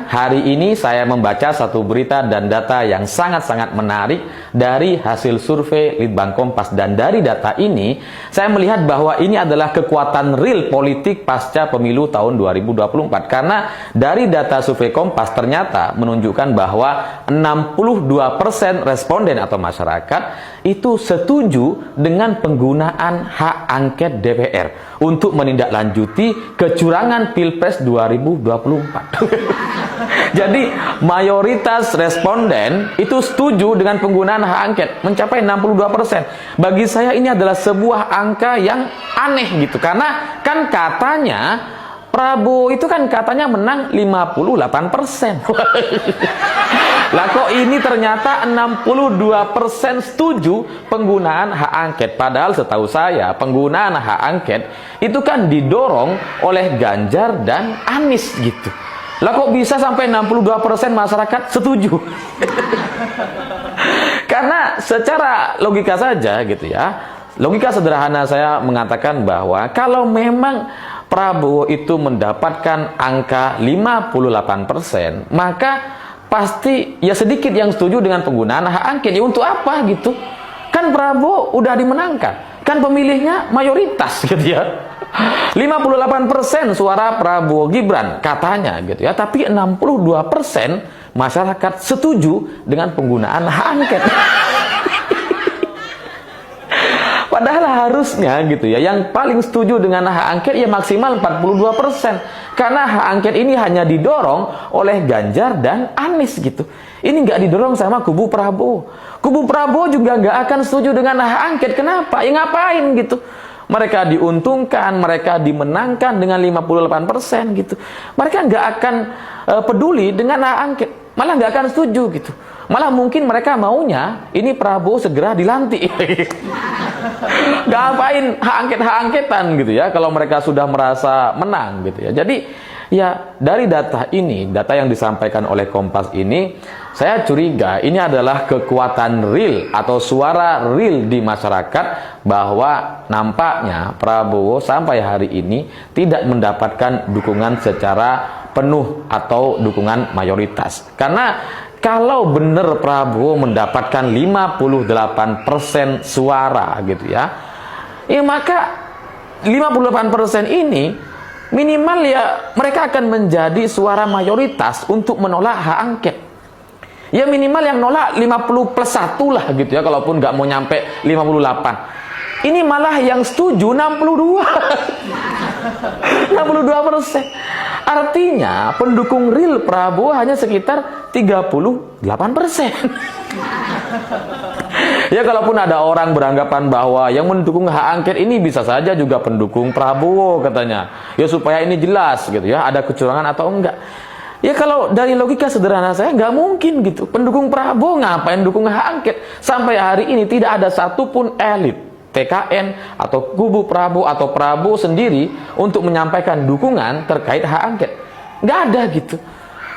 Hari ini saya membaca satu berita dan data yang sangat-sangat menarik dari hasil survei Litbang Kompas. Dan dari data ini, saya melihat bahwa ini adalah kekuatan real politik pasca pemilu tahun 2024. Karena dari data survei Kompas ternyata menunjukkan bahwa 62% responden atau masyarakat itu setuju dengan penggunaan hak angket DPR untuk menindaklanjuti kecurangan Pilpres 2024. Jadi mayoritas responden itu setuju dengan penggunaan hak angket, mencapai 62%. Bagi saya ini adalah sebuah angka yang aneh gitu, karena kan katanya Prabowo itu kan katanya menang 58%. Lah kok ini ternyata 62% setuju penggunaan hak angket. Padahal setahu saya penggunaan hak angket itu kan didorong oleh Ganjar dan Anies gitu. Lah kok bisa sampai 62% masyarakat setuju? Karena secara logika saja gitu ya, logika sederhana saya mengatakan bahwa kalau memang Prabowo itu mendapatkan angka 58%, maka pasti ya sedikit yang setuju dengan penggunaan hak angket. Ya untuk apa gitu? Kan Prabowo udah dimenangkan, kan pemilihnya mayoritas gitu ya. 58% suara Prabowo Gibran katanya gitu ya, tapi 62% masyarakat setuju dengan penggunaan hak angket. Padahal harusnya gitu ya, yang paling setuju dengan hak angket ya maksimal 42%. Karena hak angket ini hanya didorong oleh Ganjar dan Anies gitu. Ini nggak didorong sama kubu Prabowo. Kubu Prabowo juga nggak akan setuju dengan hak angket. Kenapa? Ya ngapain gitu? Mereka diuntungkan, mereka dimenangkan dengan 58% gitu. Mereka nggak akan peduli dengan hak angket, malah nggak akan setuju gitu. Malah mungkin mereka maunya ini Prabowo segera dilantik. Ngapain hak angketan gitu ya, kalau mereka sudah merasa menang gitu ya. Jadi ya dari data ini, data yang disampaikan oleh Kompas ini, saya curiga ini adalah kekuatan real atau suara real di masyarakat, bahwa nampaknya Prabowo sampai hari ini tidak mendapatkan dukungan secara penuh atau dukungan mayoritas. Karena kalau benar Prabowo mendapatkan 58% suara gitu ya, ya maka 58% ini minimal ya mereka akan menjadi suara mayoritas untuk menolak hak angket. Ya minimal yang nolak 50 plus 1 lah gitu ya, kalaupun nggak mau nyampe 58. Ini malah yang setuju 62. 62%. Artinya pendukung real Prabowo hanya sekitar 38%. Ya kalaupun ada orang beranggapan bahwa yang mendukung hak angket ini bisa saja juga pendukung Prabowo katanya. Ya supaya ini jelas gitu ya, ada kecurangan atau enggak. Ya kalau dari logika sederhana saya nggak mungkin gitu. Pendukung Prabowo ngapain dukung hak angket? Sampai hari ini tidak ada satupun elit TKN atau kubu Prabowo atau Prabowo sendiri untuk menyampaikan dukungan terkait hak angket. Nggak ada gitu.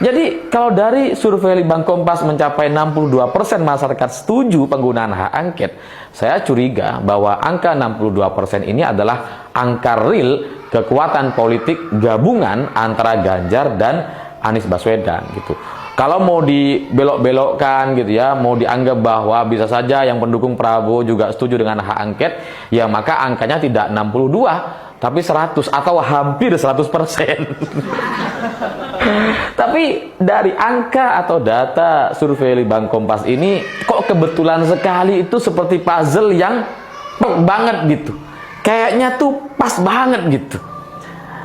Jadi kalau dari survei Litbang Kompas mencapai 62% masyarakat setuju penggunaan hak angket, saya curiga bahwa angka 62% ini adalah angka real kekuatan politik gabungan antara Ganjar dan Anies Baswedan gitu. Kalau mau dibelok-belokkan gitu ya, mau dianggap bahwa bisa saja yang pendukung Prabowo juga setuju dengan hak angket, ya maka angkanya tidak 62 tapi 100 atau hampir 100%. Tapi dari angka atau data survei Litbang Kompas ini kok kebetulan sekali itu seperti puzzle yang banget gitu. Kayaknya tuh pas banget gitu.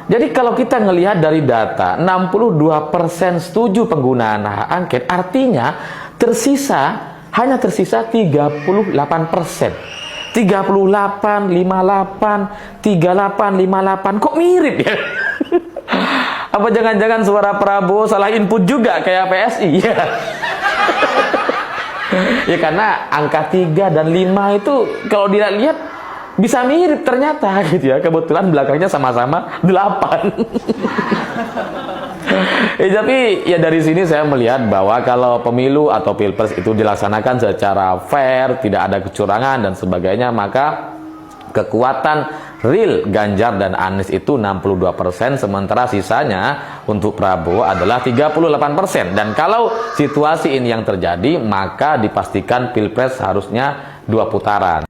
Jadi kalau kita ngelihat dari data 62% setuju penggunaan hak angket, artinya hanya tersisa 38%. 38, 58, 38, 58, kok mirip ya? Apa jangan-jangan suara Prabowo salah input juga kayak PSI ya? Ya karena angka 3 dan 5 itu kalau dilihat bisa mirip ternyata gitu ya. Kebetulan belakangnya sama-sama 8. Tapi ya dari sini saya melihat bahwa kalau pemilu atau pilpres itu dilaksanakan secara fair, tidak ada kecurangan dan sebagainya, maka kekuatan real Ganjar dan Anies itu 62%, sementara sisanya untuk Prabowo adalah 38%. Dan kalau situasi ini yang terjadi, maka dipastikan Pilpres harusnya 2 putaran.